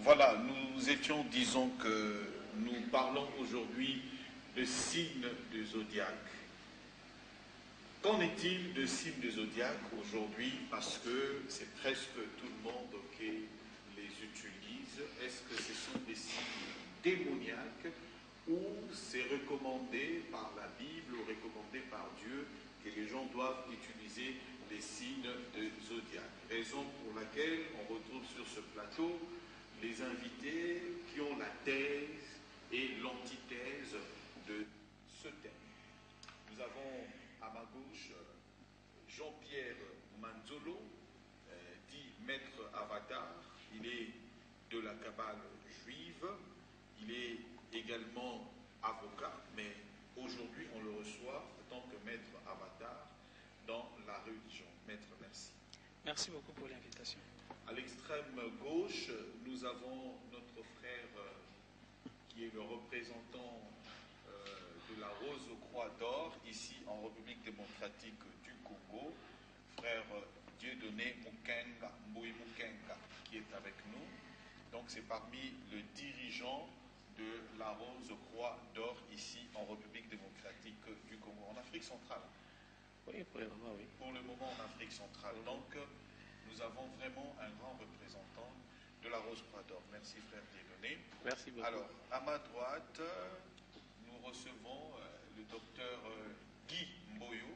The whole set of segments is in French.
Voilà, nous étions, disons que nous parlons aujourd'hui de signes de zodiaque. Qu'en est-il de signes de zodiaque aujourd'hui? Parce que c'est presque tout le monde qui les utilise. Est-ce que ce sont des signes démoniaques ou c'est recommandé par la Bible ou recommandé par Dieu que les gens doivent utiliser les signes de zodiaque? Raison pour laquelle on retrouve sur ce plateau les invités qui ont la thèse et l'antithèse de ce thème. Nous avons à ma gauche Jean-Pierre Manzolo, dit Maître Avatar. Il est de la Kabbale juive. Il est également avocat, mais aujourd'hui on le reçoit en tant que Maître Avatar dans la religion. Maître, merci. Merci beaucoup pour l'invitation. À l'extrême gauche, nous avons notre frère qui est le représentant de la Rose aux Croix d'Or, ici en République démocratique du Congo, frère Dieudonné Mukenga, Mbouy Mukenga, qui est avec nous. Donc c'est parmi le dirigeant de la Rose aux Croix d'Or, ici en République démocratique du Congo, en Afrique centrale. Oui, pour le moment, oui. Pour le moment en Afrique centrale. Donc nous avons vraiment un grand représentant de la Rose Croix d'Or. Merci frère Dieudonné. Merci beaucoup. Alors, à ma droite, nous recevons le docteur Guy Mboyo,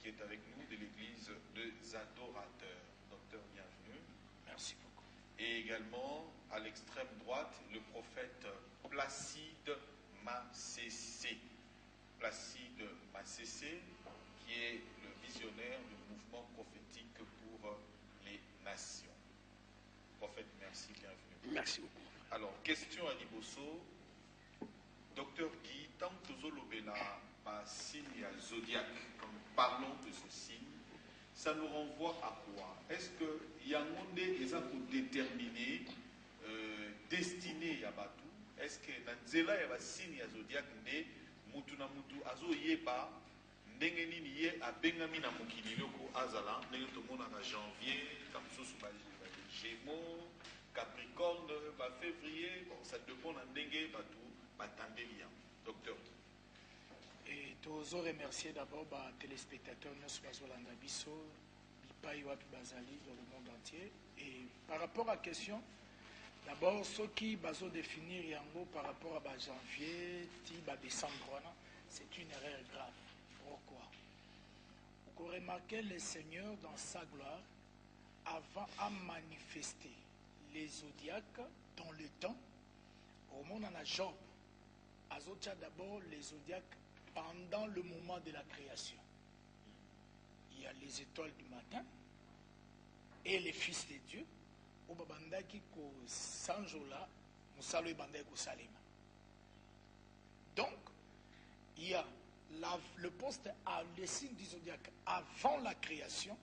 qui est avec nous de l'église des adorateurs. Docteur, bienvenue. Merci beaucoup. Et également, à l'extrême droite, le prophète Placide Massessé. Placide Massessé, qui est le visionnaire du mouvement prophétique pour les nations. Prophète, merci, bienvenue. Merci beaucoup. Alors, question à Liboso. Docteur Guy, tant que Zolobela par signe zodiaque, quand nous parlons de ce signe, ça nous renvoie à quoi? Est-ce que Yangonde est pour déterminer destiné Yabatu? Est-ce que Nanzela Yaba signe zodiaque ne mutu na mutu azo yeba ndenge nini ye abengami na mokili loko azala ndenge tomona na janvier comme sous ba Gémeaux, Capricorne, février, bon, ça dépend de ndenge batu batandelia. Docteur. Et tous remercier d'abord les téléspectateurs Noswazolanda Bisso, Bipai Wapi Bazali dans le monde entier. Et par rapport à la question, d'abord ceux qui baso définir Yango par rapport à janvier, décembre, c'est une erreur grave. Pourquoi? Vous remarquez le Seigneur dans sa gloire avant à manifester les zodiaques dans le temps. Au monde en a Job. Azotia d'abord les zodiaques pendant le moment de la création. Il y a les étoiles du matin et les fils de Dieu. Au babandaki ko sanjola musalo ibandaki ko salima. Donc il y a le poste à les signes du zodiaque avant la création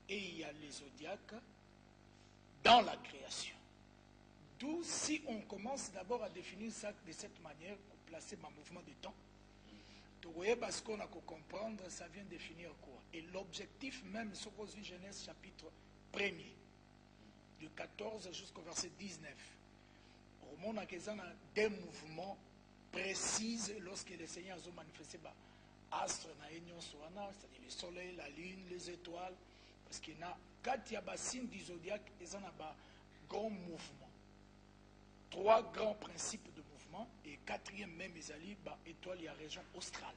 et il y a les zodiaques dans la création. D'où si on commence d'abord à définir ça de cette manière pour placer ma mouvement de temps, vous voyez, parce qu'on a qu'à comprendre, ça vient définir quoi. Et l'objectif même, c'est qu'aux Genèse chapitre 1er, du 14 jusqu'au verset 19, au monde a des mouvements précis lorsque le Seigneur a manifesté astre na union soana, c'est-à-dire le soleil, la lune, les étoiles, parce qu'il y a quatre signes du zodiaque, ils ont un grand mouvement. Trois grands principes de mouvement et quatrième même ils étoile, il y a région australe.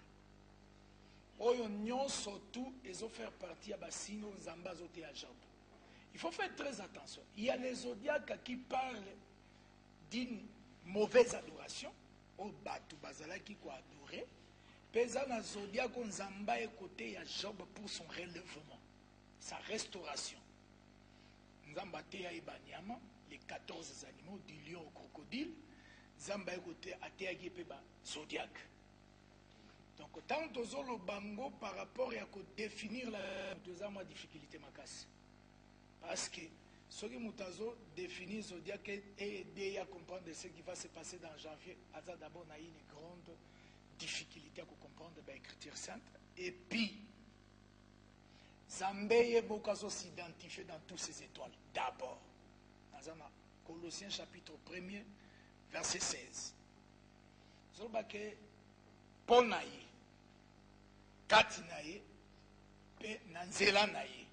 Surtout, ils ont fait partie à signe aux ambazotés à Job. Il faut faire très attention. Il y a les zodiaques qui parlent d'une mauvaise adoration, au Batu Bazala qui quoi adorer. Pesana zodiaque on zamba est côté à Job pour son relèvement, sa restauration. Nzamba teya ibanyama, les 14 animaux, du lion au crocodile, zamba est côté à teya gipeba zodiaque. Donc tant que le bango par rapport à définir la deuxième difficulté makas. Parce que ce qui mutazo définit zodiaque et aider à comprendre ce qui va se passer dans janvier, d'abord on a une grande difficulté à comprendre l'écriture sainte. Et puis, Zambé est beaucoup s'identifier dans toutes ces étoiles. D'abord, Colossiens chapitre 1er, verset 16. Zoloba ke Paul na ye, kati na ye, pe na nzela na ye.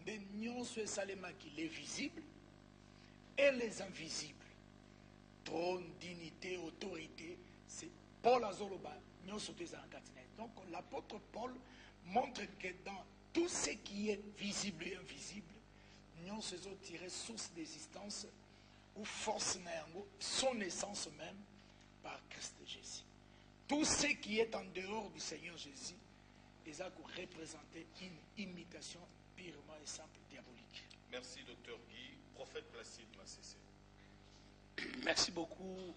Nde nyonso esalemaki les visibles et les invisibles. Trône, dignité, autorité, c'est Paul Azoloba, nyonso teza kati na ye. Donc l'apôtre Paul montre que dans tout ce qui est visible et invisible, nous faisons tirer source d'existence ou force son essence même par Christ Jésus. Tout ce qui est en dehors du Seigneur Jésus, ils ont représenté une imitation purement et simple diabolique. Merci, docteur Guy. Prophète Placide Massessé. Merci beaucoup.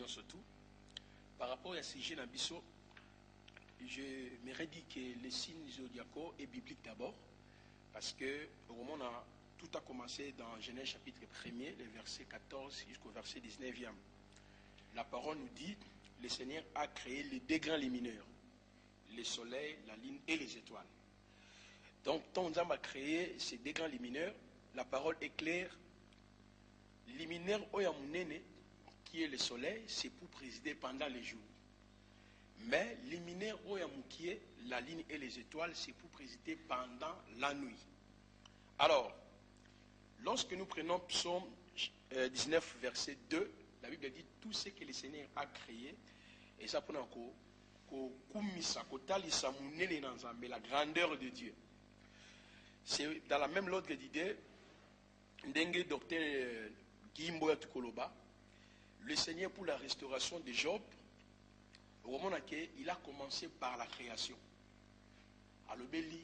Surtout par rapport à ce sujet Nabiso, je me dit que le signe zodiaco est biblique d'abord, parce que au moment où tout a commencé dans Genèse chapitre 1er, le verset 14 jusqu'au verset 19e. La parole nous dit, le Seigneur a créé les deux grands lumineurs, le soleil, la lune et les étoiles. Donc, tant on a créé ces deux grands lumineurs, la parole est claire. Luminaire Oyamunene, qui est le soleil, c'est pour présider pendant les jours. Mais luminaire Oyamukie, la lune et les étoiles, c'est pour présider pendant la nuit. Alors, lorsque nous prenons Psaume 19, verset 2, la Bible dit tout ce que le Seigneur a créé, et ça pour la grandeur de Dieu. C'est dans la même l'autre d'idée, Ndenge docteur Guimbo Tukoloba, le Seigneur pour la restauration de Job, au moment où il a commencé par la création. Alobeli,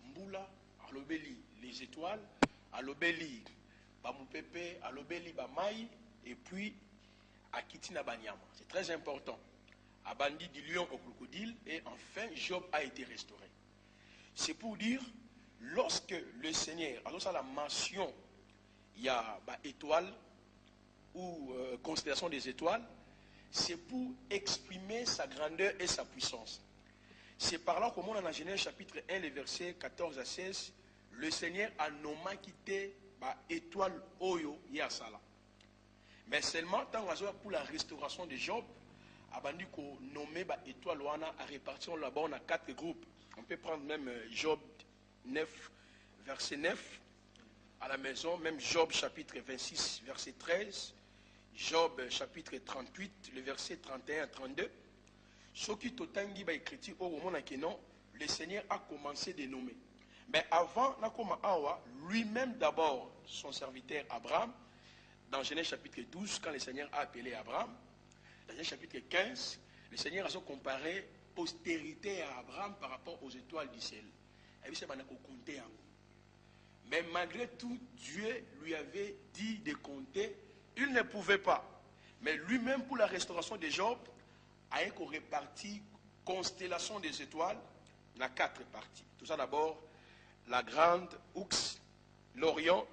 Mboula, Alobeli, les étoiles, Alobeli, Bamoupepe, Alobeli, Bamaï, et puis Akitina Banyama. C'est très important. Abandi du lion au crocodile, et enfin Job a été restauré. C'est pour dire, lorsque le Seigneur, alors ça la mention, il y a étoile ou constellation des étoiles, c'est pour exprimer sa grandeur et sa puissance. C'est par là qu'au moment dans Genèse chapitre 1, les versets 14 à 16, le Seigneur a nommé quitté étoile Oyo Yasala. Mais seulement tant pour la restauration de Job, Abandi qu'on nommé étoile Wana à répartir là-bas on a 4 groupes. On peut prendre même Job 9, verset 9 à la maison, même Job chapitre 26, verset 13. Job chapitre 38, le verset 31 à 32. Ce qui totangi ba écrit au moment où non, le Seigneur a commencé de nommer. Mais avant, lui-même d'abord, son serviteur Abraham, dans Genèse chapitre 12, quand le Seigneur a appelé Abraham, dans Genèse chapitre 15, le Seigneur a comparé postérité à Abraham par rapport aux étoiles du ciel. Mais malgré tout, Dieu lui avait dit de compter. Il ne pouvait pas. Mais lui-même, pour la restauration de Job, a réparti constellation des étoiles dans 4 parties. Tout ça d'abord, la grande Oux, l'Orient,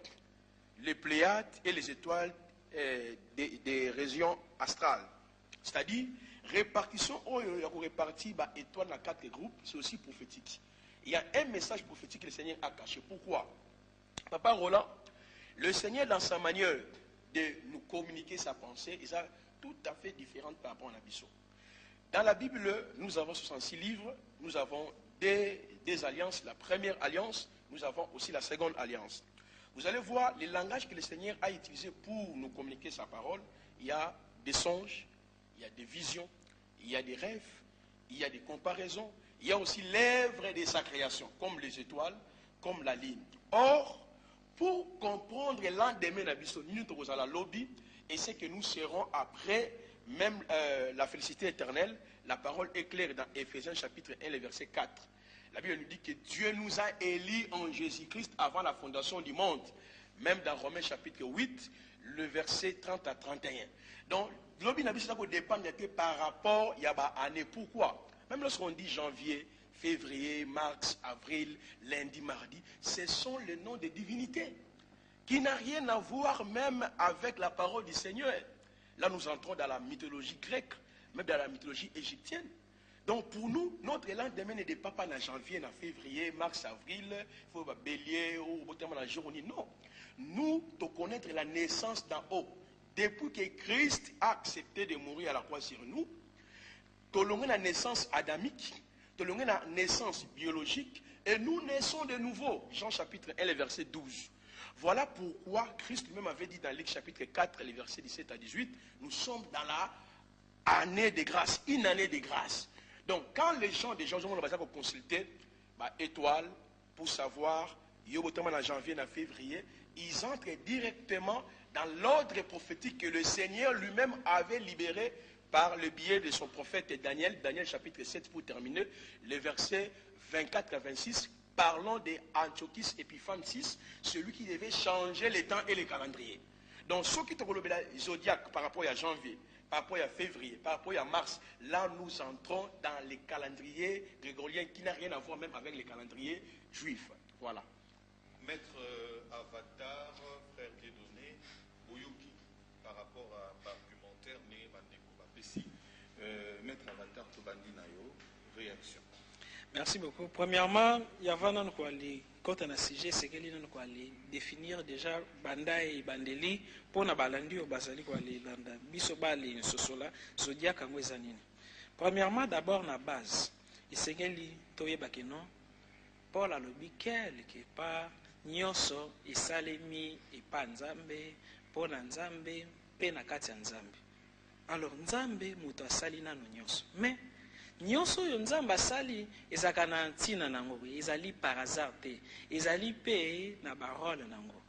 les Pléiades et les étoiles des régions astrales. C'est-à-dire, répartition, il y a réparti étoiles dans 4 groupes, c'est aussi prophétique. Il y a un message prophétique que le Seigneur a caché. Pourquoi? Papa Roland, le Seigneur, dans sa manière de nous communiquer sa pensée, est tout à fait différente par rapport à l'Abisso. Dans la Bible, nous avons 66 livres, nous avons des alliances. La première alliance, nous avons aussi la seconde alliance. Vous allez voir les langages que le Seigneur a utilisés pour nous communiquer sa parole. Il y a des songes, il y a des visions, il y a des rêves, il y a des comparaisons, il y a aussi l'œuvre de sa création, comme les étoiles, comme la ligne. Or, pour comprendre l'endemain d'Abisso, nous sommes à la lobby, et c'est que nous serons après même la félicité éternelle. La parole est claire dans Éphésiens chapitre 1, le verset 4. La Bible nous dit que Dieu nous a élus en Jésus-Christ avant la fondation du monde. Même dans Romains chapitre 8, le verset 30 à 31. Donc, lobby n'Abisso dépend par rapport à l'année. Pourquoi? Même lorsqu'on dit janvier, février, mars, avril, lundi, mardi, ce sont les noms des divinités qui n'ont rien à voir même avec la parole du Seigneur. Là, nous entrons dans la mythologie grecque, même dans la mythologie égyptienne. Donc pour nous, notre lendemain n'est pas en janvier, en février, mars, avril, il faut bélier ou en journée. Non. Nous, de connaître la naissance d'en haut. Depuis que Christ a accepté de mourir à la croix sur nous, nous avons la naissance adamique, nous avons la naissance biologique, et nous naissons de nouveau. Jean chapitre 1, le verset 12. Voilà pourquoi Christ lui-même avait dit dans Luc chapitre 4, les versets 17 à 18, nous sommes dans la année de grâce, une année de grâce. Donc, quand les gens vont consulter étoile pour savoir, en janvier, en février, ils entrent directement dans l'ordre prophétique que le Seigneur lui-même avait libéré par le biais de son prophète Daniel, Daniel chapitre 7 pour terminer, les versets 24 à 26, parlons d'Antiochus Épiphanes VI, celui qui devait changer les temps et les calendriers. Donc, ce qui est le zodiaque par rapport à janvier, par rapport à février, par rapport à mars, là nous entrons dans les calendriers grégoriens qui n'a rien à voir même avec les calendriers juifs. Voilà. Maître Avatar, frère Dieudonné, Bouyuki, par rapport à l'argumentaire né Bandeko Bapesi, Maître Avatar Tobandi Nayo, réaction. Merci beaucoup. Premièrement, il y a vraiment quand on a sujet, c'est qu'il y a définir déjà banda et bandeli pour na balandi au basali quoi les landa biso bali sosola zodiac kango ezanini. Premièrement, d'abord na base. Et c'est qu'il toye bakeno Paul a lobi quelque part nyonso esalemi epa nzambe pona nzambe pe na kati ya nzambe. Alors nzambe muto asali nano nyonso. Mais nyonso oyo nzambe asali ezaka na ntina nango ezali par hasard te ezali pe na barole nango.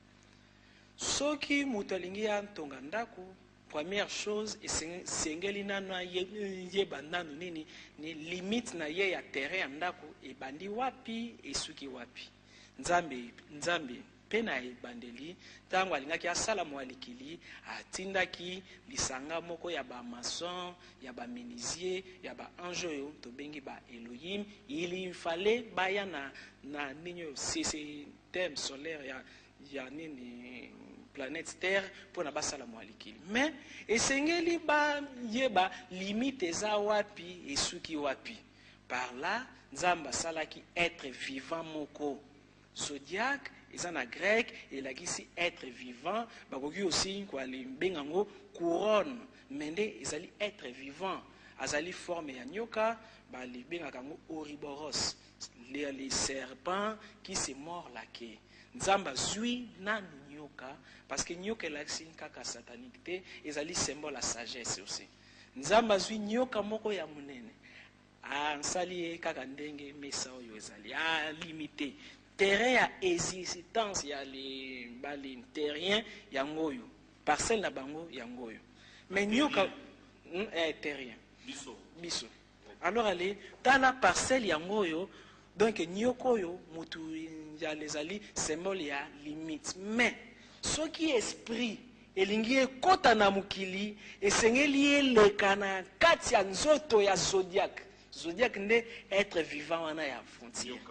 Soki muto alingi antonga ndako, première chose esengeli nano yeba nano nini ni limite na ye ya terrain ya ndako ebandi wapi esuki wapi. Nzambe pe na ebandeli ntango alingaki asala moalikili atindaki lisanga moko ya ba maçon ya ba menisier ya ba ange oyo tobengi ba Elohim. Il fallait baya na ninyo système solaire ya nini planète terre pour na basala moalikili. Mais esengeli ba yeba limite eza wapi esuki wapi. Par là nzamba salaki être vivant moko. Zodiac, ils en a grec, et la gisi être vivant, bagogi aussi, quoi, les bengango, couronne, mende, ils allaient être vivant, azali forme ya nyoka, les bengango oriboros, les serpents qui se mordent la queue. Nzamba zui na nyoka, parce que nyoka l'axine kaka satanique, ils allaient symbole la sagesse aussi. Nzamba zui nyoka moko ya munene, ansali kaka ndenge mesa oyo ezali, limité. Terrain ya existence ya les terriens yangoyo parcelle na bango yangoyo mais nyoka terrien biso alors allez dans la parcelle yangoyo donc nyokoyo mutu ya les ali symbole ya limite mais ce qui est esprit elingi ekota na mukili esengeli eleka na kati ya nzoto ya zodiac nde être vivant wana ya frontière.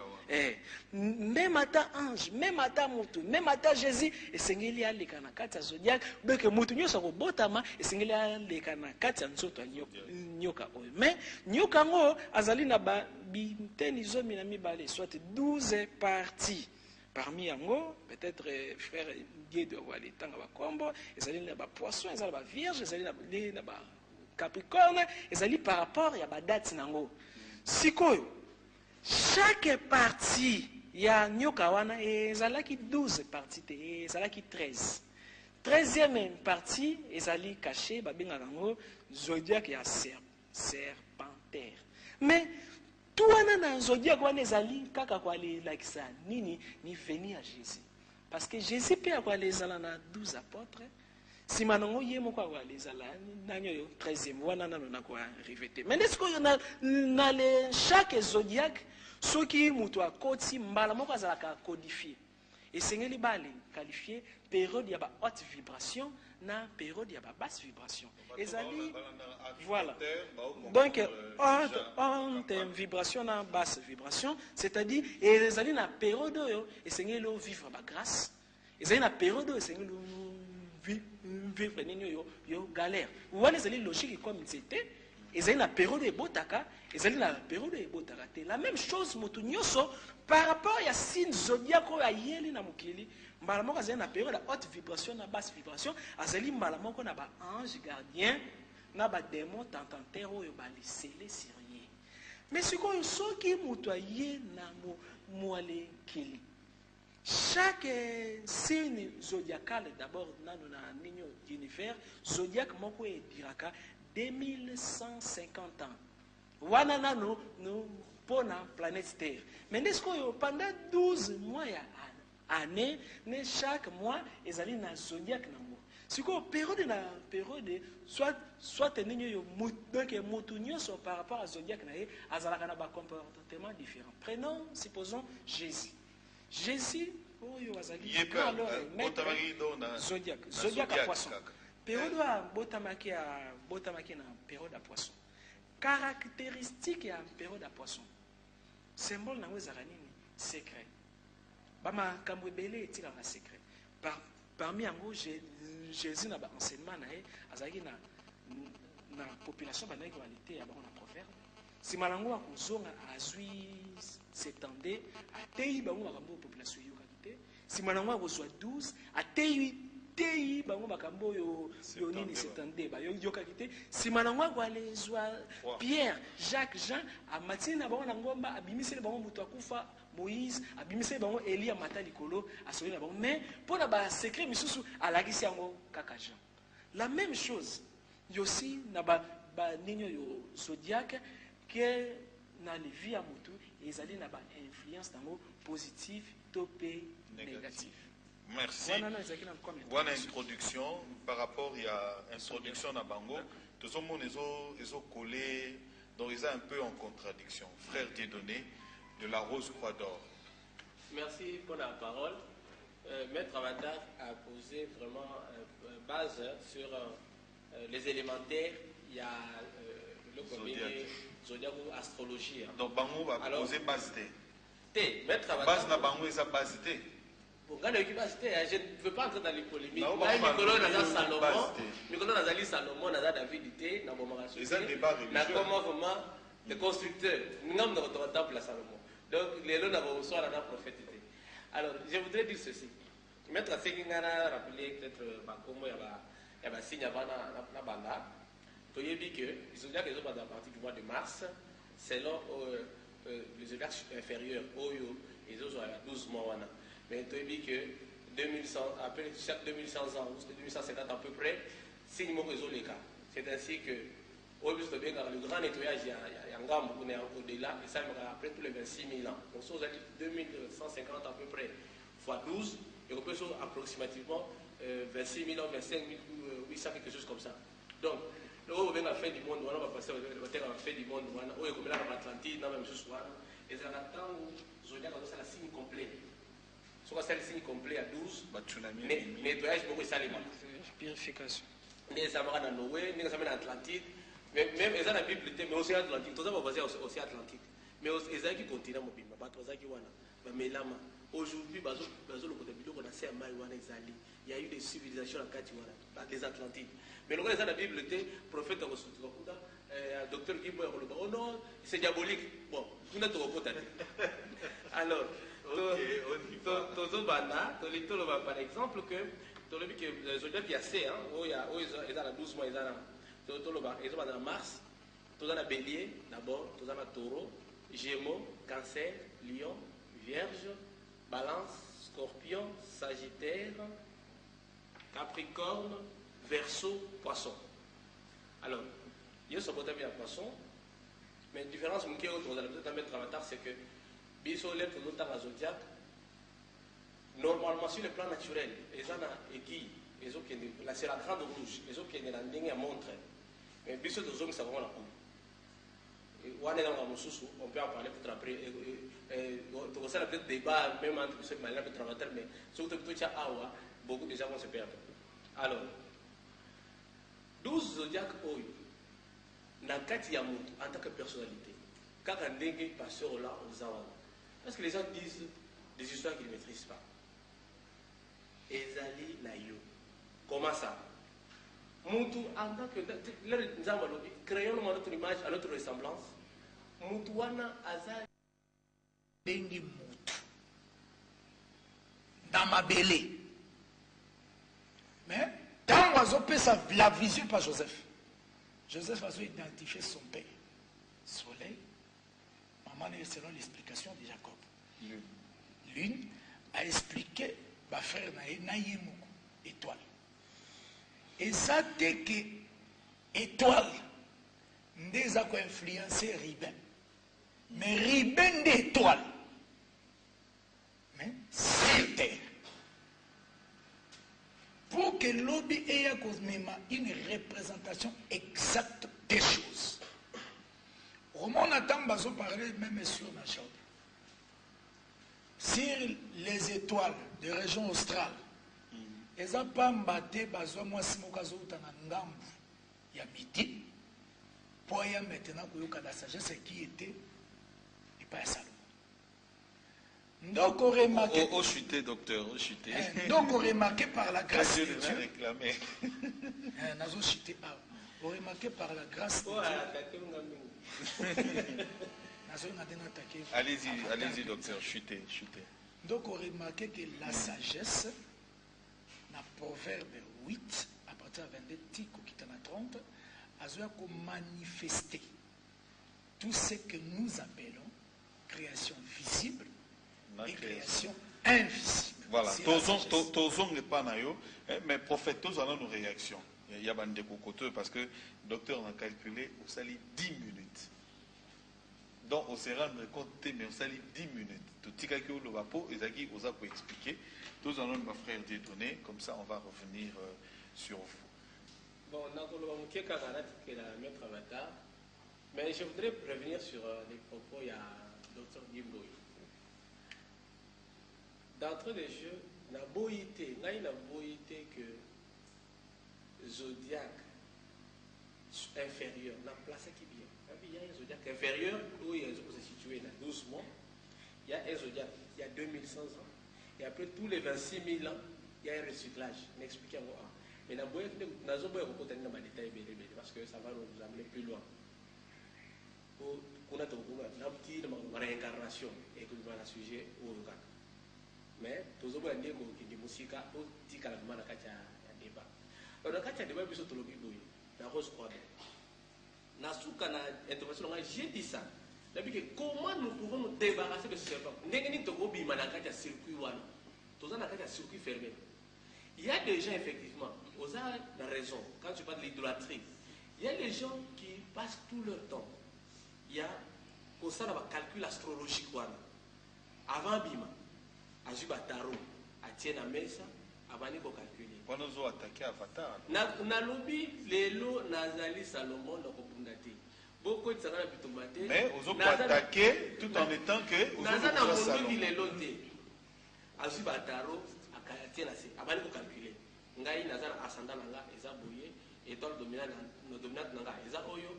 Même à ta ange, même à ta moto, même à ta Jésus, et sengeli aleka na kati ya zodiac, donc moto nyoso ko botama, et sengeli aleka na kati ya nzoto nyoka oyo. Mais nyoka ngo azali na ba biteni zomi na mibale, soit 12 parties. Parmi yango, peut-être frère Dieu doit voir les temps ba kombo, ezali na ba poisson, ezali ba vierge, ezali na ba Capricorne, ezali par rapport ya ba date nango. Sikoyo chaque partie ya nyoka wana ezalaki 12 parties te ezalaki 13. 13e partie ezali caché babenga nango zodiac ya serpentaire. Mais tout wana na zodiac wana ezali kaka kwa lakisa nini ni venir à Jésus. Parce que Jésus pe kwa ezala na 12 apôtres. Si manongo ye moko kwa ezala nanyo yo 13e wana nano na kwa rivete. Mais est-ce que na le chaque zodiac soki mutu akoti mbala moko azalaka codifié esengeli bale qualifié période ya ba haute vibration na période ya ba basse vibration ezali voilà donc haute vibration na basse vibration c'est-à-dire ezali na période oyo esengeli vivre ba grâce ezali na période oyo esengeli vivre nini yo galère wana ezali logique comme c'était ezali na période ebotaka ezali na période ebotaka te. La même chose moto nyonso par rapport ya signe zodiaque oyo ayeli na mokili, mbala moko azali na période ya haute vibration na basse vibration, azali mbala moko na ba ange gardien na ba démon tentanteur oyo balisele sur ye. Mais sikoyo soki moto aye na moalekili, chaque signe zodiacal d'abord nano na ninyo univers zodiaque moko ediraka 2150 ans wana nano no pona planète Terre. Mais n'est-ce pendant 12 mois ya année ne chaque mois ezali na zodiaque na mo siko période na période soit ninyo yo donc moto nyonso par rapport à zodiaque na ye azalaka na ba comportement différent. Prenons supposons Jésus, oyo azali alors zodiaque à poisson. Période à botamaki na période à poisson. Caractéristique ya période à poisson. Symbole na ezala nini? Secret. Bama kambo ebele etila na secret. Parmi yango Jésus na ba enseignement na ye azali na population banaki qualité ya ba na proverbe. Si malango akozonga azwi s'étendait atei bango makambo population yo kakite. Si malango akozwa 12 atei bango makambo yo nini s'étendait ba yo kakite. Si malango akozwa Pierre, Jacques, Jean amatini na bango na ngomba abimiseli bango mutu akufa Moïse abimiseli bango Elia mata likolo asoli na bango. Mais pour na ba secret misusu alakisi yango kaka Jean. La même chose yosi na ba ninyo yo zodiaque que dans les vies à mutu ezali na ba influence tango positive topé négative. Merci. Bonne introduction par rapport à introduction na bango. Tout le monde est collé, donc ils sont un peu en contradiction. Frère Dieudonné de la Rose Croix d'Or. Merci pour la parole. Maître Avatar a posé vraiment base sur les élémentaires. Il y a le combiné zodiaque ou astrologie. Donc bango va poser base T. Maître Avatar. Base na bango esa base T. Bon, je ne veux pas entrer dans les polémiques. Nicolas Salomon, Nicolas Salomon, David T, comment vraiment le constructeur, nous sommes dans notre temple à Salomon. Donc, les lois n'avons pas la prophète. Alors, je voudrais dire ceci. Maître Sekingana a rappelé peut-être comment il y a un signe avant la banda. Tu as dit que les zodiacs sont à partir du mois de mars, selon les zodiacs inférieurs, ils ont 12 mois. Mais tu as dit que 2100, après chaque 2100 ans, ou 2150 à peu près, signe les cas. C'est ainsi que le grand nettoyage, il y a un grand au-delà, et ça après tous les 26 000 ans. Donc, si vous avez 2150 à peu près, fois 12, et on peut approximativement 26 000 ans, 25 800, quelque chose comme ça. Donc, là où on a fait du monde, on va passer à la fin du monde, où on est comme l'Atlantide, dans la même chose, et c'est un temps où Zodiac a le signe complet. Soit c'est le signe complet à 12, nettoyage, c'est les purification. Les Samaras dans Noé, les Samaras dans l'Atlantide, même ils ont la Bible, mais aussi Atlantique, tout ça va passer aussi Atlantique. Mais ils ont qui continue à mobile, mais là, aujourd'hui, il y a eu des civilisations à des Atlantides. Mais le gars, la Bible, le prophète, docteur Guy, oh non, c'est diabolique. Bon, tout n'est pas alors, par exemple, que les zodiacs qui a C, ils ont 12 mois, ils ont Mars, ils ont Bélier, d'abord, ils ont Taureau, Gémeaux, Cancer, Lion, Vierge, Balance, Scorpion, Sagittaire, Capricorne, Verseau, Poisson. Alors, il y a ce côté bien Poisson, mais la différence que vous allez peut-être mettre en avatar, c'est que Biso lettre de la zodiaque, normalement sur le plan naturel, les gens aiguilles, là c'est la grande rouge, les autres qui sont en ligne à montrer. Mais Biso de zone, ça va la coupe. On peut en parler peut-être après. On va peut-être débat, même entre ceux qui m'ont l'air de travailler, mais surtout que tu as beaucoup de gens vont se perdre. Alors, 12 zodiaques, dans le cas en tant que personnalité, quand on est pasteur là, aux gens, parce que les gens disent des histoires qu'ils ne maîtrisent pas. Ezali Nayo. Comment ça? Moutou, en tant que créons notre image à notre ressemblance. Moutouana Azar. Bengi Moutou. Dans ma belée. Mais, tant oiseau peut la vision par Joseph. Joseph a identifié son père. Soleil. Maman est selon l'explication de Jacob. Lune a expliqué ma frère Naïmoukou, étoile. Et ça, dès que étoile, nous avons influencé Ribin. Mais Ribin d'étoile. Mais c'est terre. Pour que l'objet ait une représentation exacte des choses. Roman Nathan Bazo parlait même sur la chambre. Sur les étoiles des régions australes, ils n'ont pas mbatté Bazo moi si mokazo utana ngambu ya midi pour y maintenant que la sagesse qui était et pas ça. Donc on remarque. Au chuté, docteur, au chuté. Donc on remarque par la grâce de Dieu. Réclamé. Nazo chuté. On remarque par la grâce de Dieu. Allez-y, docteur, chutez. Donc, on remarque que la sagesse, dans Proverbe 8, à partir de 22, Tico qui est en 30, a manifesté tout ce que nous appelons création visible et création invisible. Voilà, tous n'est pas naïo, mais prophète, tous en nos réactions. Il y a des cocoteux parce que le docteur a calculé au sali 10 minutes. Donc, on se rendre compte, mais on s'allie 10 minutes. Tout ce qui est le vapo, et qui vous a expliqué. Tous en ma frère des données, comme ça on va revenir sur vous. Bon, on a notre avatar, mais je voudrais revenir sur les propos, il y a Dr. Gimboy. D'entrée des jeux, la boïté, que Zodiac inférieur, la place qui bien. Il y a un zodiaque inférieur, où il se situé là, 12 mois. Il y a un zodiaque, il y a 2100 ans. Et après tous les 26 000 ans, il y a un recyclage. M'expliquez-moi. Mais parce que ça va nous amener plus loin. On a une petite réincarnation et que nous avons un sujet au Yoga. Mais tous les gens qui ont dit musique, ils ont un débat. Alors, quand il y a un débat, il y a un débat. J'ai dit ça. Comment nous pouvons nous débarrasser de ce serpent? Circuit fermé. Il y a des gens, effectivement, vous avez raison, quand tu parles de l'idolâtrie, il y a des gens qui passent tout leur temps. Il y a un calcul astrologique. Avant Bima, à Zubataro, à Tiena Mesa, avant de calculer. Quand nous avons attaqué Avatar. Na lobby, les lots, Nazali, Salomon, beaucoup de salons à mais vous avez attaqué tout en étant que. Nazana Monobi, les lotés. À Zubataro, à Tiena Mesa, avant de calculer. Ngai Nazana Ascendant Nanga, Eza Boye, étoile dominante Nanga, Eza Oyo,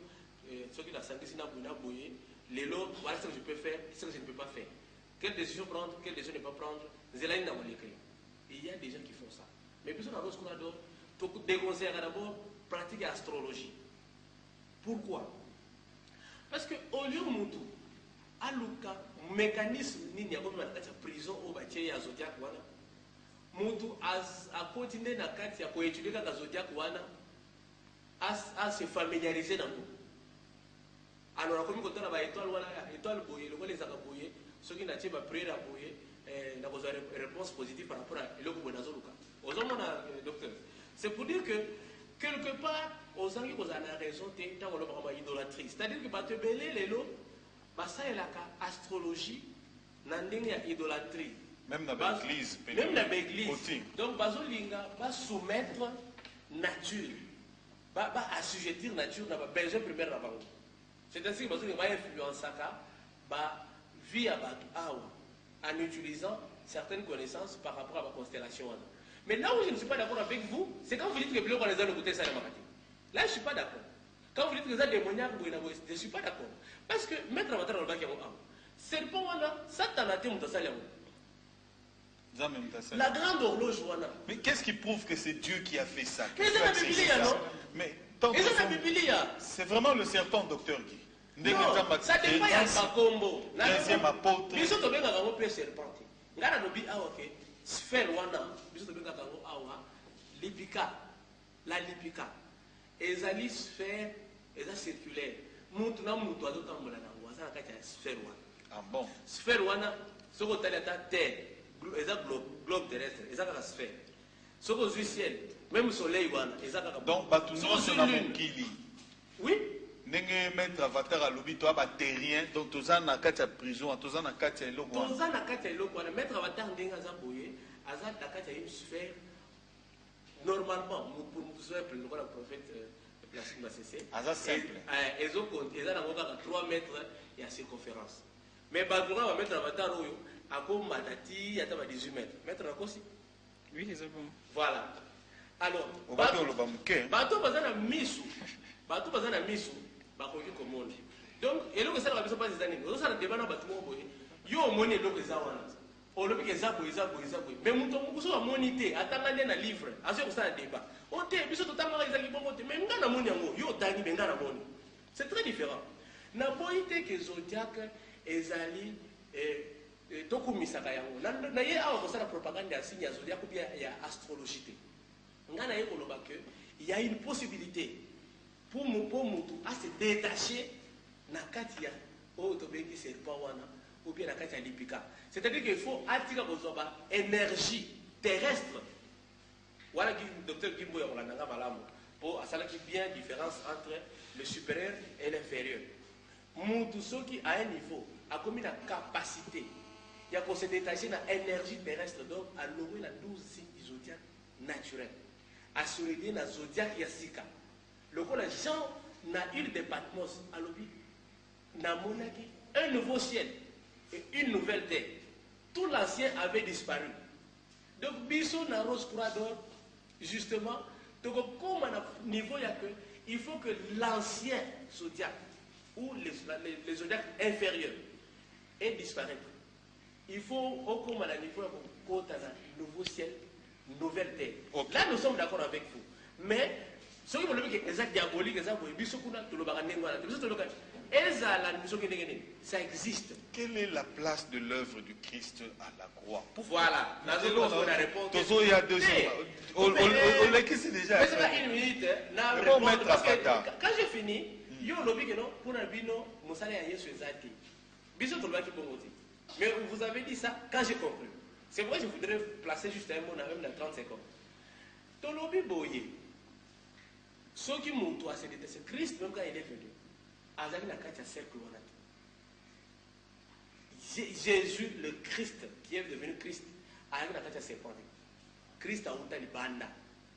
ceux qui la sanguine n'a Boye, les lots, voilà ce que je peux faire, ce que je ne peux pas faire. Quelle décision prendre, quelle décision ne pas prendre, Zélaïne n'a pas l'écrit. Il y a des gens qui font ça. Mais puis on a d'autres qu'on adore, déconseiller d'abord pratiquer l'astrologie. Pourquoi? Parce que au lieu de Moutou, à Luka, mécanisme ni a comme la prison au bâtiment à Zodiac Wana, Moutou a continué dans la carte à étudier la Zodiac Wana, à se familiariser dans nous. Alors, comme quand on a étoile boyée, le les boyé, ceux qui n'ont pas prié à boyer, n'a pas de réponse positive par rapport à l'Okubonazoruka. Aux hommes, docteur. C'est pour dire que, quelque part, aux gens qui ont raison, tant qu'on a idolâtrie. C'est-à-dire que, te belé les lots, ça y est la astrologie, n'a pas idolâtrie. Même dans l'église. Même dans l'église. Donc, Bazolinga va soumettre nature, va assujettir nature, n'a pas besoin de première avant. C'est ainsi que Bazolinga va influencer, va vivre en utilisant certaines connaissances par rapport à la constellation. Mais là où je ne suis pas d'accord avec vous, c'est quand vous dites que Bilo les a écouté ça. Là, je ne suis pas d'accord. Quand vous dites que vous êtes démoniaque, je ne suis pas d'accord. Parce que mettre un matin dans le bac, c'est le point là, ça t'a été mon tassal. La grande horloge. Mais qu'est-ce qui prouve que c'est Dieu qui a fait ça? Mais c'est la Bible, non? Mais c'est vraiment le serpent, docteur Guy. Non, ça dépend de la combo. Deuxième apôtre. Nous sommes bien dans le serpent. Nous avons dit que sphère wana, nous sommes bien dans le lipika, la lipika. Et ça sphère, et ça circulaire. Nous avons dit que ça a sphère wana. Ah bon? Sphère wana, ce qu'on a la terre, et ça globe terrestre, et ça la sphère. Ce qu'on a ciel, même soleil wana, et ça la. Donc, Batouno, c'est la Moukili. Oui. Ndenge maître avatar à l'obi toi terrien donc toza na kati ya prison toza na kati ya eloko toza na kati ya eloko na maître avatar ndenge aza boye aza na kati ya une sphère normalement pour nous simple le prophète Placide Massessé aza simple ezo compte eza na kaka 3 mètres ya circonférence mais bakonga ba maître avatar oyo akoma dati ata ba 18 mètres maître nakosi oui c'est bon voilà alors bato lo ba muke bato bazana misu bato bazana misu bakoki komona donc eloko esala biso pas ezani ozosala débat na bato moko boye yo omoni eloko eza wana olobi ke eza boye mais moto mokusu amoni te atanga nde na livre azoya kosala débat o te biso totangaka ezalaki bongo te mais nga namoni yango yo otangi me nga namoni c'est très différent naboyi te ke zodiac ezali tokumisaka yango na ye awa kosala propagande ya signe ya zodiac ou bien ya astrologie te nga na ye koloba ke il y a une possibilité pour Moutou à se détacher na katia ou tobeki serpent wana ou bien na katia lipika. C'est-à-dire qu'il faut attirer aux énergie terrestre. Voilà qui le docteur Kimbo Yolananga Malamu pour ça qui bien différence entre le supérieur et l'inférieur. Moutou ce qui à un niveau a commis la capacité il y a qu'on se détacher na énergie terrestre donc à louer la 12 signes zodiac naturel. À surveiller la zodiac yasika. Le coup, les gens n'a eu de Patmos à l'obi, n'a monaki un nouveau ciel et une nouvelle terre. Tout l'ancien avait disparu. Donc, Bissot n'a rose croix d'or, justement, donc comme à niveau il faut que l'ancien zodiac ou les zodiacs inférieurs ait disparu. Il faut au comme à niveau un nouveau ciel, nouvelle terre. Okay. Là, nous sommes d'accord avec vous. Mais ce qui est diabolique, ça existe. Quelle est la place de l'œuvre du Christ à la croix? Voilà, la réponse. Il y a 2 jours. On l'a quitté déjà. Mais c'est pas une minute. Parce que quand j'ai fini, il y a un lobby qui non, pour un bino, Moussale a eu sur Zati. Mais vous avez dit ça quand j'ai conclu. C'est pourquoi je voudrais placer juste un mot dans 30 secondes. Ton lobby boye. Ceux qui m'ont tout assez détesté, Christ, même quand il est venu, Azali n'a qu'à cercle. Jésus, le Christ, qui est devenu Christ, Azali n'a qu'à serpent. Christ a outa libanda.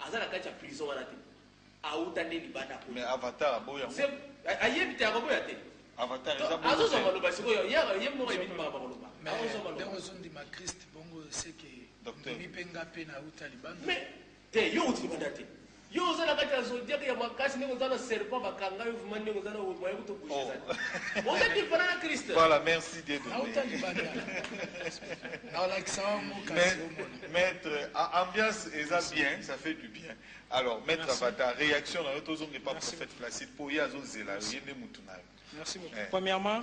Azali n'a qu'à prison. A outa libanda. Mais Avatar a beau y avoir. Aïe, tu as beau y avoir. Avatar est beau. Azo Zamalo, parce que il y a mon ami mais dans le zone de ma Christ, bongo, c'est que docteur. Mais, t'es yo outi libanda. Yo ozala kati ya zodiac ya makasi ndenge ozala serpent bakanga yo vuma ndenge ozala moye kutobouger ça. On est différent à Christ. Voilà, merci de Maître, ambiance est bien, ça fait du bien. Alors, Maître Avatar, réaction dans l'autre zone n'est pas prophète Placide pour y avoir zéla, rien de moutounal. Merci beaucoup. Premièrement,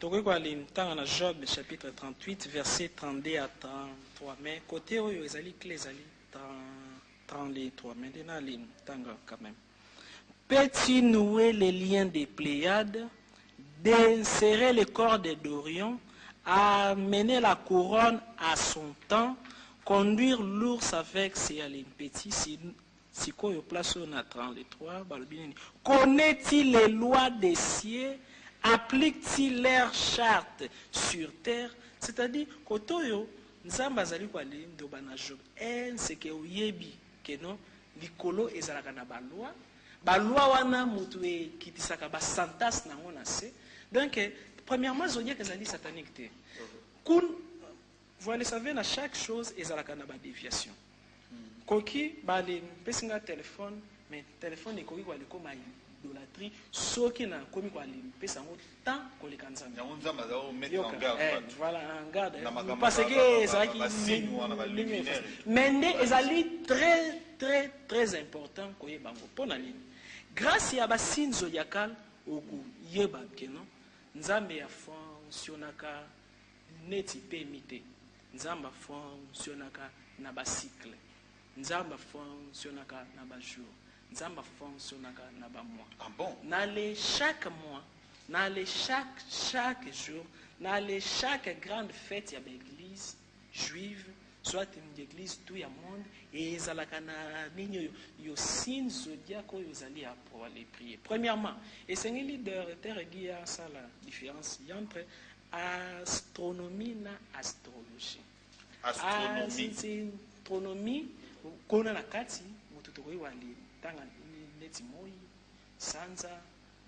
dans Job chapitre 38, verset 32 à 33. Mais côté où ils allaient clés, ils allaient 33, maintenant les tanga quand même. Peux-tu nouer les liens des Pléiades, d'insérer les cordes d'Orion, amener la couronne à son temps, conduire l'ours avec ses petits, si quoi place on a 33, connaît-il les lois des cieux, applique-t-il leurs chartes sur terre? C'est-à-dire, Kotoyo, Nzamba zali kwa lindo bana Job, c'est que uyebi que non, likolo ezalaka na baloi wana mutu kitisaka ba santas na ngona se. Donc premièrement zodiac ezali satanique te. Vous le savez, à chaque chose ezalaka na ba déviation. Koki bale pesinga téléphone, mais téléphone est koki kwa likoma idolâtrie, soki na komi kwa limpe sango tant ko le kanzana. Ya nzamba za mettre en garde. Voilà, en garde. Parce que ezali lumière. Mais ezali très très très important koyeba ngo pona nini grâce ya basine zodiacal oku yeba keno nzambe ya fonctionnaka neti pemite nzamba fonctionnaka na bacycle nzamba fonctionnaka na bajour nzamba fonctionnaka na bamois. Ah bon? N'allez chaque mois, n'allez chaque jour, n'allez chaque grande fête ya l'église juive, soit une église tout le monde, et ezalaka na nini yo signe zodiaque yo zali pour aller prier. Premièrement, et c'est un leader terre qui a ça la différence entre astronomie na astrologie. Astronomie kona na kati mututokoi wali tanga neti moi sanza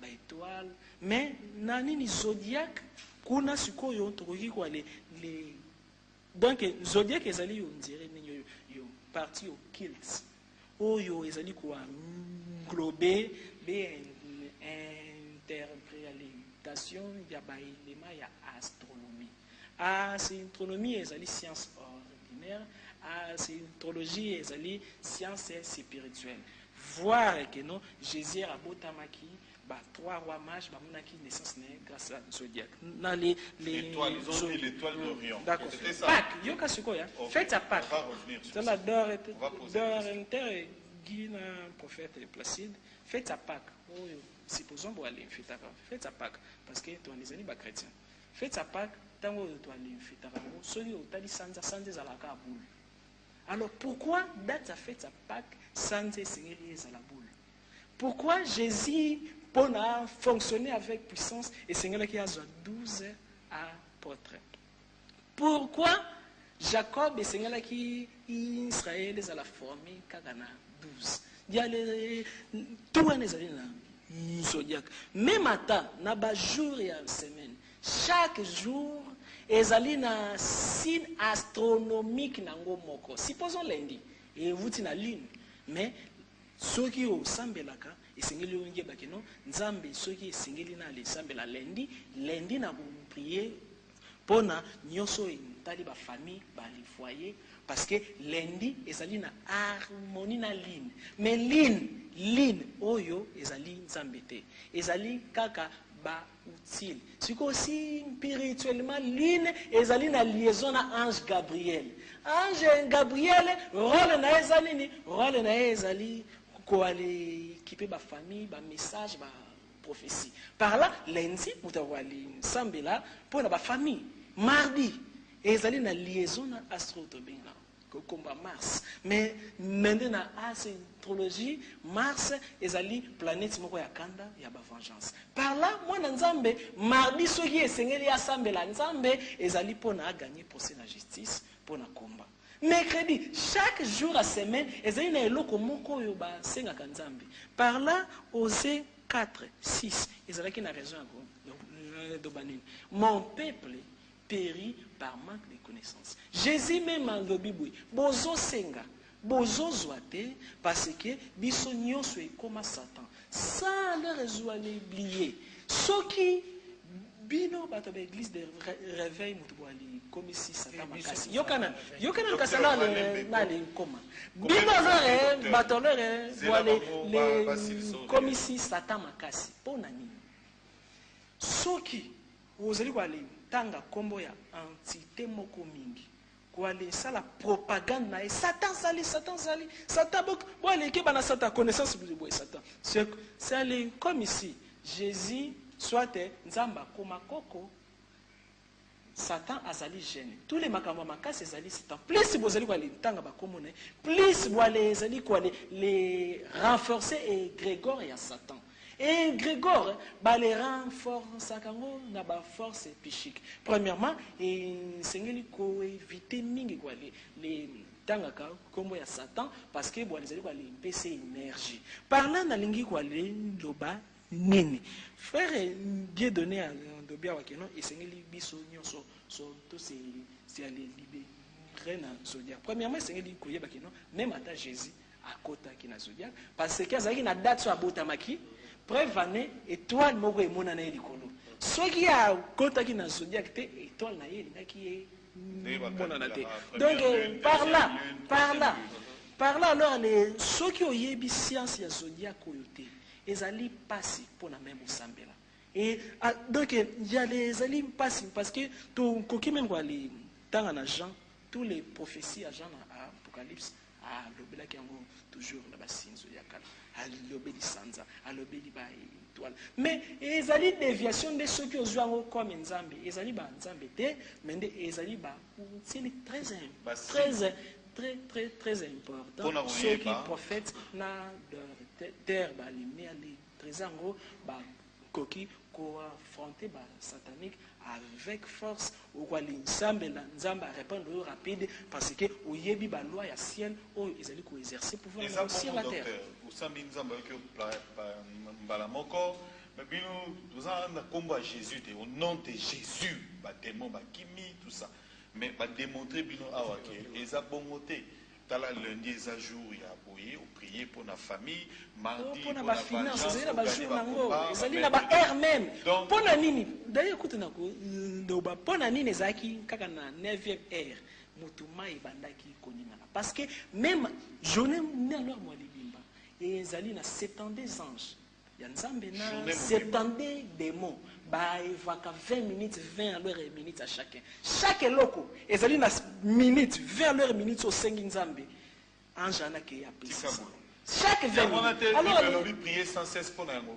ba étoile mais na nini zodiaque kuna sikoyo tokoki kwa les donc zodiaque ezali yo ndire nini yo partie occulte oyo ezali kwa englober be interprétation ya ba élément ya astronomie. Astronomie ezali science ordinaire, astrologie ezali science spirituelle. Voir que non Jésus a botamaki ba trois rois mages ba monaki naissance grâce à zodiaque. Dans les l'étoile d'Orion. D'accord. Pâques, yoka sikoya. Faites à Pâques. C'est la d'or inter guina prophète Placide. Faites à Pâques. Oh, supposons pour aller faites à Pâques parce que toi les amis ba chrétiens. Faites à Pâques tango toi aller faites à soki otali sanza za la boule. Alors pourquoi date à fête à Pâques sans Seigneur à la boule? Pourquoi Jésus pour fonctionner avec puissance et Seigneur qui a 12 apôtres? Pourquoi Jacob et Seigneur qui Israël à la formé kagana 12? Il y a les tout les années zodiaque. Même matin, na ba jour et en semaine, chaque jour ezali na signe astronomique nango moko. Supposons lundi et vous tina lune, mais soki o sambelaka esengeli onge bakeno nzambe soki esengeli na le sambela lundi na prier pona nyoso intali ba famille ba li foyer parce que lundi ezali na harmonie na line mais line oyo ezali nzambe te ezali kaka ba utile siko si spirituellement line ezali na liaison na ange Gabriel rôle na ezali ni rôle na ezali ko aller équiper ba famille ba message ba prophétie par là lundi mutawali sambela pona ba famille mardi ezali na liaison na astronomie comme Mars mais maintenant astrologie Mars ezali planète moko ya kanda ya ba vengeance par là moi na nzambe mardi soki esengeli asambela nzambe ezali pona gagner procès na justice pona combat. Mercredi chaque jour à semaine ezali na eloko moko yo ba sengaka nzambe par là Osée 4:6 ezalaki na raison de banine mon peuple périt par manque de connaissances. Jésus même en Bible, bozo senga, bozo zoate, parce que biso nyonso e comme Satan. Sans le résoudre oublier. Ce qui bino bato ba église de réveil mutuali comme si Satan makasi. Yokana kasala na le koma. Bino lore bato lore voile les comme si Satan makasi. Pona nini? Soki ozali kwa le tanga kombo ya entité moko mingi kwa le sala propagande na Satan bok boile ke bana Satan connaissance de Satan c'est comme ici Jésus soit nzamba koma koko Satan azali gêné tous les makambo makasi ezali Satan plus bozali kwa le tanga ba komona plus boile ezali kwa les renforcer et Grégor ya Satan. Et Grégor, les renforce na ba force psychique. Premièrement, Seigneur ko éviter mingi quoi les tangaka kombo ya Satan parce que bon les ali PC énergie. Parlant na lingi quoi les loba nini. Frère Dieu donné à Ndobia wakeno et Seigneur biso nyonso so to c'est aller libérer na zodiaque. Premièrement, Seigneur ko yeba keno même à Jésus à kota ki na zodiaque parce que azaki na date so abotamaki preuve année étoile moko emona na likolo soki ya kota ki na zodiaque te étoile na ye linaki e mona na te donc par là par là alors ceux qui ont eu science ya zodiaque oyote ezali pasi pour na même osambela et donc il y a les ali pasi parce que to koki même quoi les temps en Jean tous les prophéties à Jean à Apocalypse à lobela qui yango toujours na basinzo ya kala à lobeli sanza à lobeli ba étoile mais ezali déviation de ceux qui ont joué comme nzambe ezali ba nzambe te mais ezali ba c'est très important ceux qui prophètent na leur terre ba limné ali trésor ba koki ko affronter ba satanique avec force ou quoi l'ensemble nzamba répondre rapide parce que au yebi ba loi ya ciel ou ezali ko exercer pouvoir sur la terre au sambi nzamba que mbala moko mais bino nous avons combat Jésus au nom de Jésus ba démon ba kimi tout ça mais ba démontrer bino awa que eza bongoté tala lundi eza jour ya boye ou prier pour la famille mardi pour la finance ezali na ba jour nango ezali na ba heure même pour na nini d'ailleurs écoute nako ndo ba pour na nini ezaki kaka na 9e heure mutuma ibandaki koningana parce que même journée ne alors moi libimba et ezali na 72 anges ya nzambe na 72 démons ba évaka 20 minutes 20 à l'heure et minutes à chacun chaque loco ezali na minutes 20 à l'heure et minutes au sengi nzambe ange ana ke ya pesa chaque 20 minutes alors prier sans cesse pour nango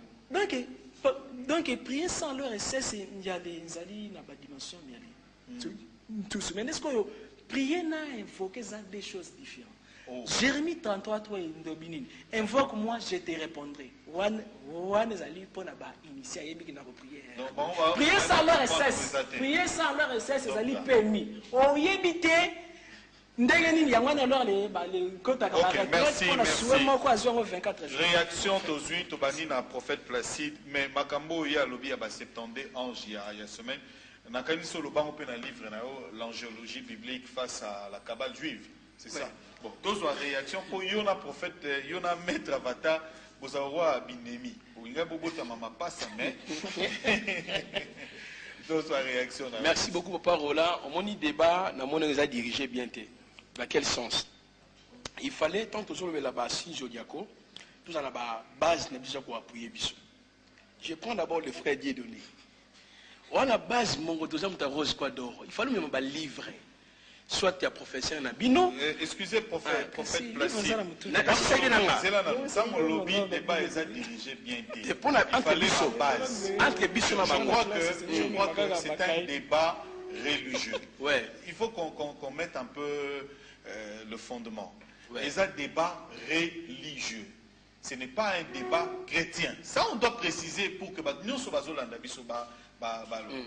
donc prier sans l'heure et cesse il y a des zali na ba dimension mais tous mais est-ce que prier na invoquer ça des choses différentes. Jérémie 33, toi, invoque moi, je te répondrai. Priez sans leur cesse. Priez sans leur cesse, c'est ali permis. On y habite. Réaction tozui tobani na prophète Placide mais makambo ya lobi ya ba 70 anges ya semaine nakaniso lobango pe na livre na l'angéologie biblique face à la cabale juive. C'est ça. Bon, tous ont réaction pour yona prophète, yona maître avatar, vous avez binemi. Vous avez beaucoup de maman passe mais. Tous ont réaction. Merci beaucoup papa Roland. On m'a débat, na mon a dirigé bien té. Dans quel sens? Il fallait tant que sur la base zodiaco, tout ça la base n'a besoin pour appuyer biso. Je prends d'abord le frère Dieudonné. On a la base mon deuxième ta rose quoi d'or. Il fallait même ba livrer. Soit tu es professeur Nabino. Excusez, prophète Placide. Il fallait la base. Je crois que c'est un débat religieux. Ouais. Il faut qu'on mette un peu le fondement. C'est un débat religieux. Ce n'est pas un débat chrétien. Ça, on doit préciser pour que nous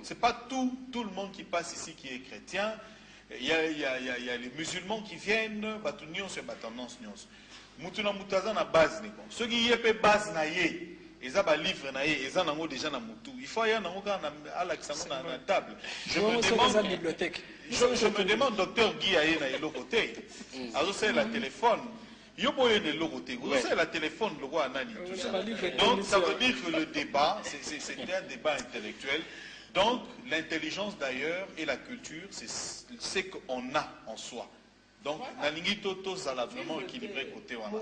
c'est pas tout le monde qui passe ici qui est chrétien. Il y a les musulmans qui viennent, c'est tendance. Mutuna mutaza na base neko. Ceux qui y a base na ye, ils ont livre na ye, ils ont déjà na mutu. Il faut y a à la table. Je me demande docteur Guy aye na yelo côté. Alors c'est la téléphone. Yo boye de l'autre côté. Vous savez la téléphone le roi nani. Donc ça veut dire que le débat c'est un débat intellectuel. Donc, l'intelligence d'ailleurs et la culture, c'est ce qu'on a en soi. Donc, Nalingi Toto, ça l'a vraiment équilibré côté Wana.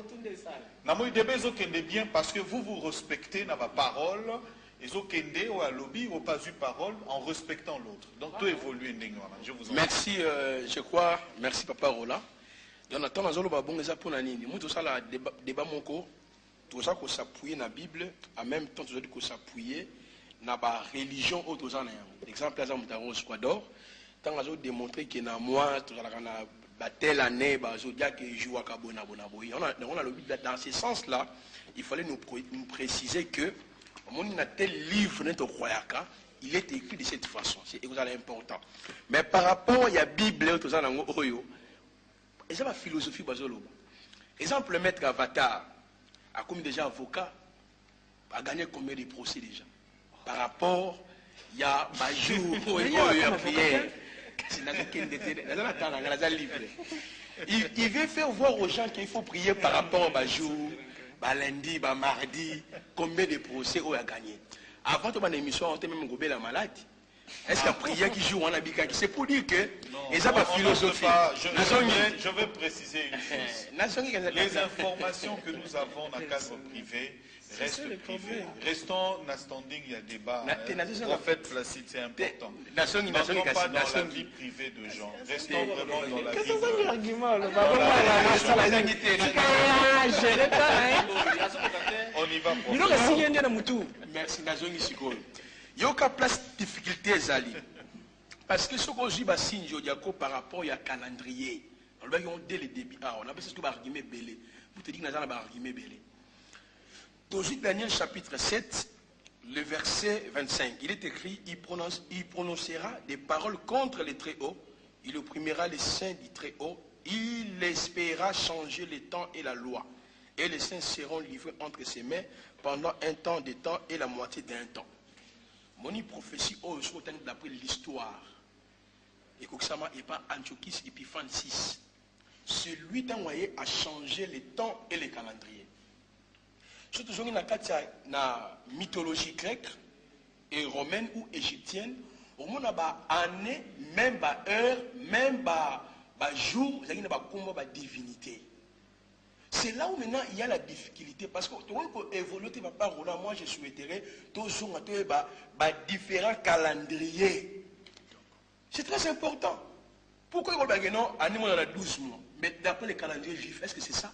Namoy Debe, Zokende bien parce que vous respectez ma parole, et Zokende ou à lobby, ou pas eu parole en respectant l'autre. Donc, tout évolue. Je vous en merci, je crois, merci Papa Roland. Jonathan, on a bon les Aponanini. Moi, tout ça, le débat mon cours, tout ça, qu'on s'appuie dans la Bible, en même temps, tout ça, qu'on s'appuie. Na ba religion autre genre exemple exemple dans Squador tant que j'ai démontré que na moi tout ça na ba telle année ba zodiaque joue à kabona bonaboy on a le but dans ce sens là il fallait nous préciser que on a tel livre net au croyaka il est écrit de cette façon c'est important mais par rapport il y a Bible tout ça na oyo et ça la philosophie bazolo exemple le maître Avatar a comme déjà avocat a gagné combien de procès déjà par rapport, il y a Bajou, il veut faire voir aux gens qu'il faut prier par rapport à Bajou, lundi, mardi, combien de procès on a gagné. Avant de l'émission, on était même gobé la maladie. Est-ce qu'à prière qui joue en habikaki? C'est pour dire que et ça, philosophie. Je veux préciser une chose. Les informations que nous avons dans le cadre privé restent privées. Restons dans standing, il y a débat. Prophète Placide, c'est important. N'entrons pas dans la vie privée de gens. Restons vraiment dans la vie on y va. Merci. Il y a aucune place de difficulté, Zali. Parce que ce qu'on dit, c'est par rapport au calendrier. On a dès le début. On a besoin de argument belé. Vous te dites que nous avons un argument belé. Dans Daniel chapitre 7, le verset 25, il est écrit, il prononcera des paroles contre les Très-Hauts, il opprimera les saints du Très-Haut, il espérera changer les temps et la loi. Et les saints seront livrés entre ses mains pendant un temps de temps et la moitié d'un temps. Mon prophétie d'après l'histoire. Et Koksama et pas Antiochus Épiphane 6. Celui d'envoyé a changé les temps et les calendriers. Surtout dans la mythologie grecque et romaine ou égyptienne, au monde a année, même heure, même jour, il y a une divinité. C'est là où maintenant il y a la difficulté parce que pour évoluer, moi je souhaiterais toujours différents calendriers. C'est très important. Pourquoi on a 12 mois? Mais d'après les calendriers juifs, est-ce que c'est ça?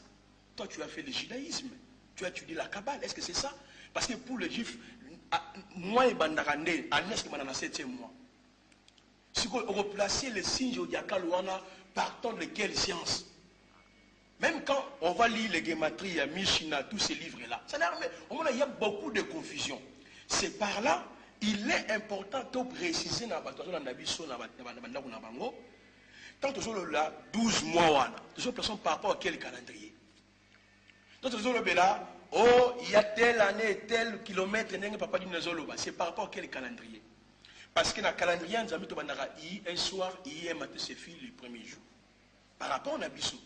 Toi tu as fait le judaïsme, tu as étudié la Kabbale, est-ce que c'est ça? Parce que pour les juifs, moi et Bandarande, est-ce que je suis 7e mois? Si on replace les signes zodiacales partant de quelle science? Même quand on va lire les Gematries, Mishina, tous ces livres-là, il y a beaucoup de confusion. C'est par là, il est important de préciser dans tant que là, 12 mois, par rapport à quel calendrier. Tant que il y a telle année, tel kilomètre, c'est par rapport à quel calendrier. Parce que dans le calendrier, un soir, il y a un matin, c'est fini le premier jour. Par rapport à Nabiso.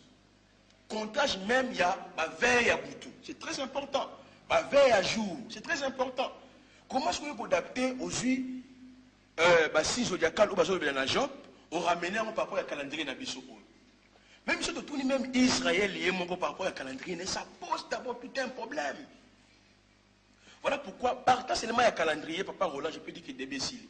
Comptage même, il y a ma veille à Boutou. C'est très important. Ma veille à jour. C'est très important. Comment est-ce qu'on peut adapter aujourd'hui si zodiacal ou dans Job, on ramène par rapport au calendrier Nabiso. Même si tout même Israël est mon par rapport au calendrier, ça pose d'abord tout un problème. Voilà pourquoi, partant seulement à calendrier, Papa Roland, je peux dire qu'il est imbécile.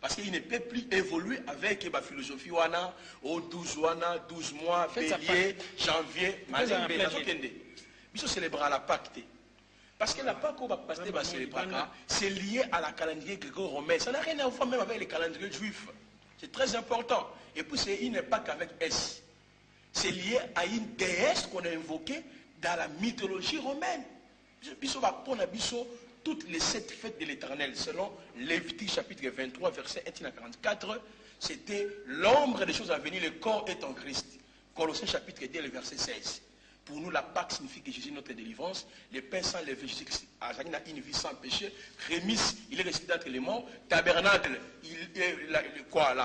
Parce qu'il ne peut plus évoluer avec la philosophie wana, au 12 wana, 12 mois, février, janvier, il faut célébrer la Pâque. Parce que la Pâque, on va passer c'est lié à la calendrier gréco-romain. Ça n'a rien à voir même avec les calendriers juifs. C'est très important. Et puis, il n'est pas qu'avec S. C'est lié à une déesse qu'on a invoquée dans la mythologie romaine. Toutes les 7 fêtes de l'Éternel, selon Lévitique chapitre 23, verset 1 à 44, c'était l'ombre des choses à venir, le corps est en Christ. Colossiens chapitre 2, le verset 16. Pour nous, la Pâque signifie que Jésus est notre délivrance. Le pain sans levain, Jésus a une vie sans péché. Rémis, il est ressuscité d'entre les morts. Tabernacle,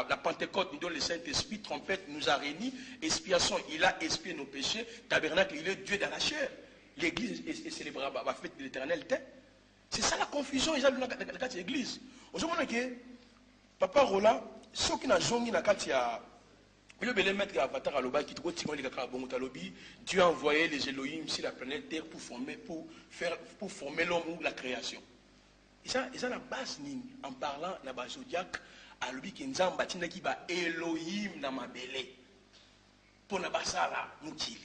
la Pentecôte nous donne le Saint-Esprit. Trompette nous a réunis. Expiation, il a expié nos péchés. Tabernacle, il est Dieu dans la chair. L'Église est célébrée la fête de l'Éternel. C'est ça la confusion, ils ont dans la carte de l'église. Aujourd'hui, que Papa Roland, ceux qui n'ont jamais dans la carte, le maître Avatar Aloba qui Dieu a envoyé les Elohim sur la planète Terre pour former l'homme ou la création. Et ça la base en parlant de la zodiaque, à lui qui nous a bâti qui va Elohim dans ma belle. Pour la base là, nous tili.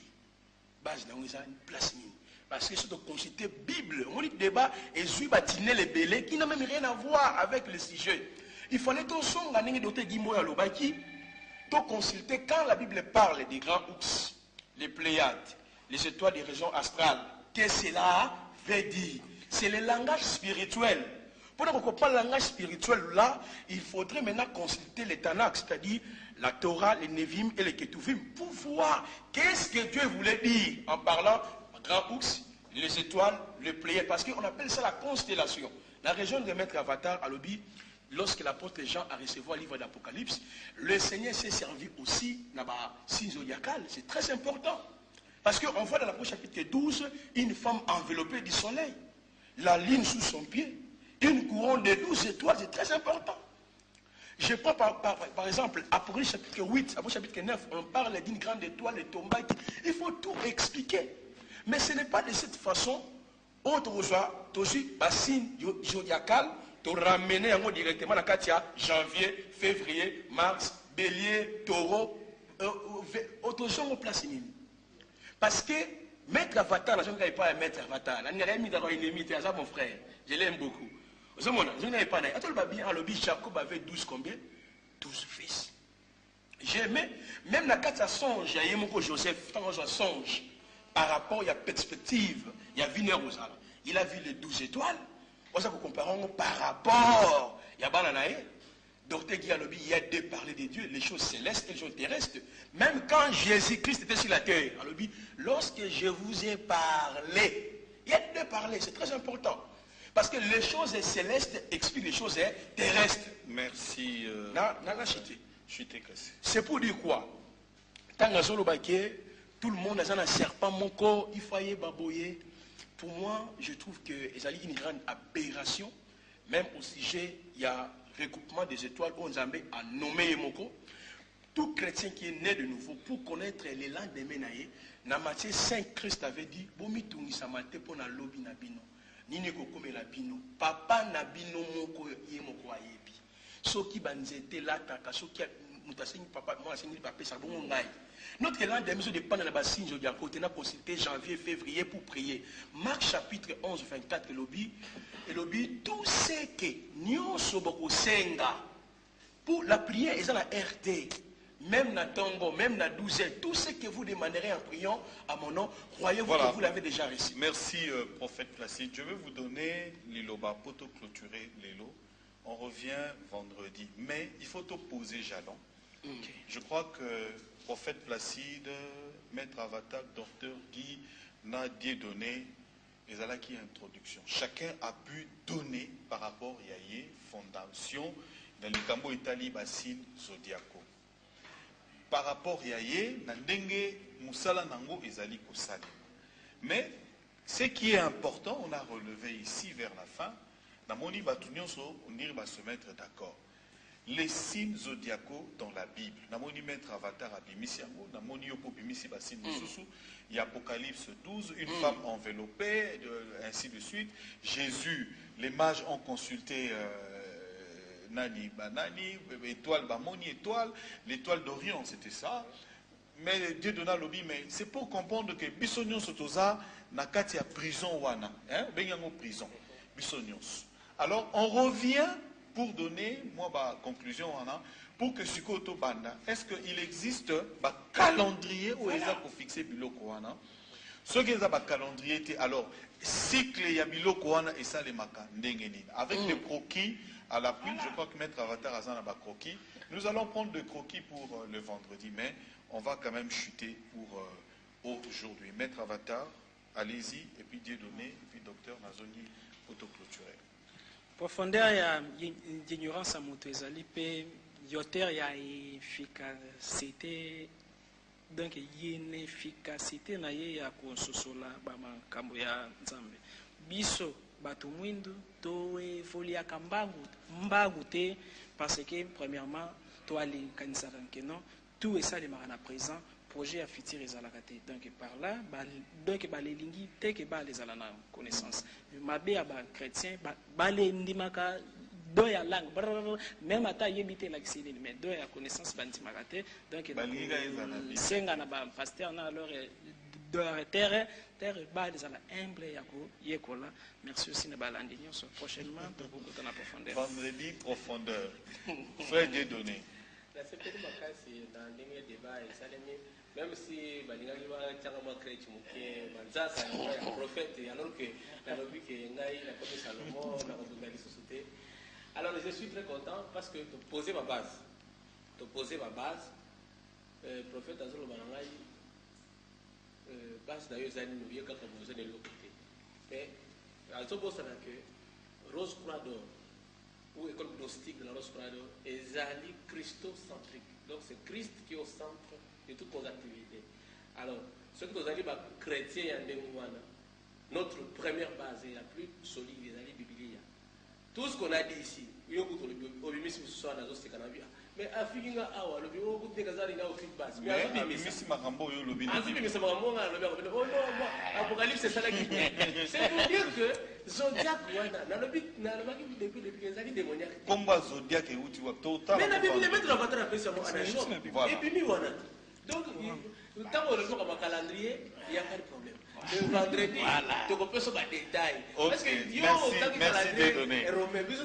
Base dans une place mine. Parce que c'est de consulter la Bible. On dit débat et Zui batiner les bélés qui n'ont même rien à voir avec le sujet. Il fallait tout son gagner d'autres guimaux à l'obaki. Tout consulter quand la Bible parle des grands ours, les Pléiades, les étoiles des régions astrales. Qu'est-ce que cela veut dire? C'est le langage spirituel. Pour ne pas le langage spirituel là, il faudrait maintenant consulter les Tanakh, c'est-à-dire la Torah, les Nevim et les Ketuvim, pour voir qu'est-ce que Dieu voulait dire en parlant grand ours, les étoiles, les Pléiades, parce qu'on appelle ça la constellation. La région de Maître Avatar à l'Obi, lorsque l'apôtre Jean a reçu le livre d'Apocalypse, le Seigneur s'est servi aussi dans le signe zodiacal. C'est très important. Parce qu'on voit dans l'Apôtre chapitre 12, une femme enveloppée du soleil, la lune sous son pied, une couronne de 12 étoiles, c'est très important. Je prends par exemple, après chapitre 8, après chapitre 9, on parle d'une grande étoile de Tombaki. Il faut tout expliquer. Mais ce n'est pas de cette façon, autre reçoit, aussi, bassine zodiacal, te ramener directement à Katia, janvier, février, mars, bélier, taureau, autre chose au place. Parce que, maître avatar, je ne vais pas mettre avatar. Je n'ai mis d'avoir ennemi, c'est ça mon frère. Je l'aime beaucoup. Je n'avais pas d'ailleurs. Attends, Jacob avait 12 combien? 12 fils. J'aimais, même la carte à songe, il y a mon Joseph, tant que songe, par rapport à la perspective, il y a Viner Rosal. Il a vu les 12 étoiles. On ça comparons par rapport, il y a Bananae. Docteur Guy Alobi, il y a deux parler de Dieu, les choses célestes et les choses terrestres. Même quand Jésus-Christ était sur la terre, Alobi, lorsque je vous ai parlé, il y a deux parler, c'est très important. Parce que les choses célestes expliquent les choses terrestres. Merci. C'est pour dire quoi? Tant que tout le monde a un serpent, mon corps, il faut y baboyer. Pour moi, je trouve que c'est une grande aberration. Même au sujet, il y a recoupement des étoiles, on a nommé Moko. Tout chrétien qui est né de nouveau, pour connaître l'élan des Menaye, dans Matthieu 5, Christ avait dit, Bomi Tungisamate pour na lobi na bino. Nini kokome la bino. Papa na bino moko ye moko ayebi. Soki banzete la taka, soki mutaseni papa, moi c'est ni papa ça bon ngai. Notre élan des mesures dépend de la bassine zodiaco, tena consulté janvier, février pour prier. Marc chapitre 11, 24, et lobby, tout ce que nous sommes senga pour la prière, ils ont la RD. Même na Tongo, même na 12, tout ce que vous demanderez en priant à mon nom, croyez-vous que vous l'avez déjà reçu. Merci, prophète Placide. Je vais vous donner l'Iloba pour te clôturer l'élo. On revient vendredi. Mais il faut te poser jalon. Okay. Je crois que prophète Placide, maître Avatar, docteur Guy, n'a donné les qui introduction. Chacun a pu donner par rapport à Yaye, fondation, dans le Cambo Italie, Bassine, Zodiaco. Par rapport à Yaye, Nandenge, Moussala Nango, Ezali Kosali. Mais ce qui est important, on a relevé ici vers la fin, Namoni Batunyoso, on va se mettre d'accord. Les signes zodiacaux dans la Bible. Namoni Maître Avatar Abimisiango, Namoni Yoko Bimisi Bassine Moussou, il y a Apocalypse 12, une femme enveloppée, ainsi de suite. Jésus, les mages ont consulté Nani Banani, étoile Bamoni, étoile, l'étoile d'Orion, c'était ça. Mais Dieu donna l'obi, mais c'est pour comprendre que Bissonion Sotoza n'a qu'à y a prison wana, hein, benyango prison, Bissonion. Alors on revient pour donner, moi, ma conclusion, pour que Sukoto Banda, est-ce qu'il existe un calendrier où ils ont fixé Biloko wana? Ce qui est un calendrier, alors, cycle ya Biloko wana et ça les maka, avec les croquis à l'appui, je crois que Maître Avatar a un croquis. Nous allons prendre des croquis pour le vendredi, mais on va quand même chuter pour aujourd'hui. Maître Avatar, allez-y, et puis Dieu donné, et puis Docteur Nazoni, autoclôturé. Profondeur ya ignorance à moto ezali pe yoter ya efficacité donc inefficacité na ye ya kososola ba makambo ya Nzambe biso bato mwindu to evoliaka mbangu te parce que premièrement to ali kanisa que non tout esalemaka na présent projet à futur ezalaka te donc par là donc balelingi te ke balezala na connaissance mabe ya bachrétien balendimaka do ya langue même ata yebi te lakiseli mais do ya connaissance bandimaka te donc senga na bapasteur na alors de terre balezala humble ya koyekola. Merci aussi na balandi nyonso prochainement tokokota na profondeur vendredi profondeur frère Dieu donné. C'est peut-être ma cas dans le dernier débat et ça même si Balingali va tchangama créer chumuke manza ça un prophète alors que la logique que ngai la comme Salomon la robingali société. Alors je suis très content parce que tu poser ma base. Prophète Azolo Balangai base d'ailleurs zani nous yeka comme vous de l'autre côté. Mais Azobo ça que Rose Croix d'Or ou école gnostique de la Rose Croix d'Or est zali christocentrique. Donc c'est Christ qui est au centre de toutes nos activités. Alors, ce que nous allons chrétiens, notre première base est la plus solide, les alliés bibliques. tout ce qu'on a dit ici, mais Afrique awa lobi o kutte kazali na ofit bas mais Misi Marambo yo lobi Misi Marambo nga lobi oh non Apocalypse c'est ça là qui c'est pour dire que Zodiac wana na lobi depuis ezali démoniaque komba Zodiac euti wa total mais na bible mettre la battre après ça ana et puis mi wana donc tant on reçoit comme calendrier il y a pas de problème le vendredi tu peux se battre détail parce que merci de donner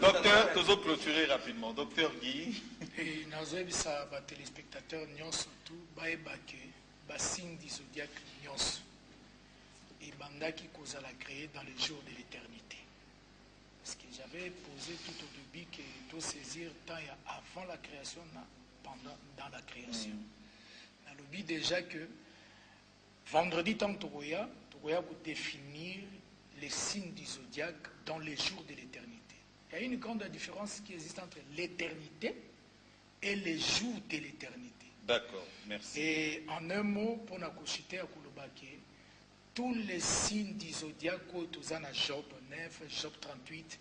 docteur toujours clôturer rapidement docteur Guy et nazobisa ba téléspectateurs nyonso tout baebake ba signe du zodiaque nyonso et bandaki kozala créé dans les jours de l'éternité parce que j'avais posé tout au début que tout saisir tant avant la création pendant dans la création nalobi déjà que vendredi tant tokoya pour définir les signes du zodiaque dans les jours de l'éternité. Il y a une grande différence qui existe entre l'éternité et les jours de l'éternité. D'accord, merci. Et en un mot, pour Nakoshite à Koulobake, tous les signes du zodiaque, tous en Job 9, Job 38,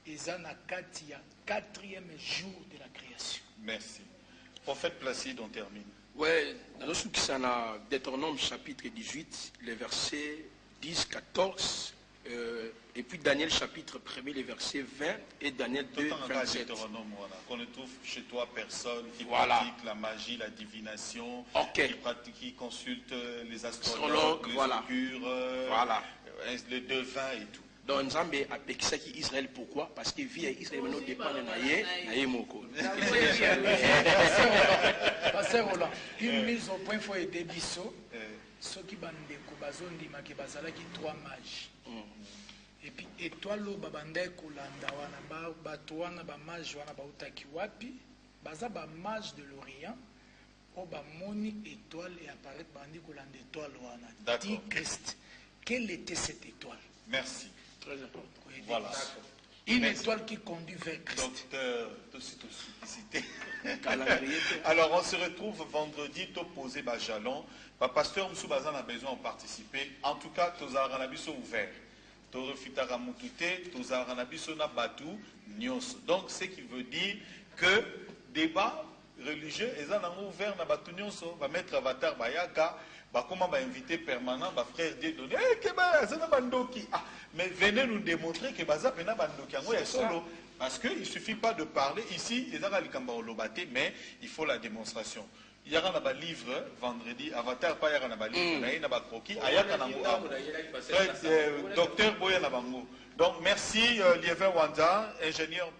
ils en a 4e jour de la création. Merci. Prophète Placide, on termine. Oui, dans le Deutéronome chapitre 18, les versets 10, 14, et puis Daniel chapitre 1er, les versets 20 et Daniel 2, 27. Qu'on ne trouve chez toi personne qui voilà. pratique la magie, la divination, qui consulte les astrologues, les voilà. augures, voilà. les devins et tout. Donc Nzambe a pekisaki Israël pourquoi? Parce que vie à Israël maintenant dépend de naye moko. Pasteur Roland, une mise au point il faut aider biso. Ceux qui bandeko bazondima ke bazalaki 3 mages. Et puis étoile babande kolanda wana bato wana ba mage wana bautaki wapi? Baza ba mage de l'Orient. O ba moni étoile et apparaître bandi kolanda étoile wana. Dit Christ. Quelle était cette étoile? Merci. Très important. Voilà. Une étoile qui conduit vers Christ. Docteur, alors on se retrouve vendredi, tout posé Bajalon. Pasteur Msoubazan a besoin de participer. En tout cas, tous les Aranabiso ouverts. Tous les Ramoutoute, tous les Aranabiso na Batou, Nyos. Donc, ce qui veut dire que débat religieux, ils ont ouvert na Batou Nyos, va mettre Avatar Bayaka. Comment va inviter permanent, frère Dieu donner, mais venez nous démontrer que Baza Pena Bandoki est solo. Parce qu'il ne suffit pas de parler. Ici, mais il faut la démonstration. Il y a un livre vendredi, Avatar, pas il y a un livre, il y a un croquis, docteur Boya Nabango. Donc merci Liévin Wanda, ingénieur.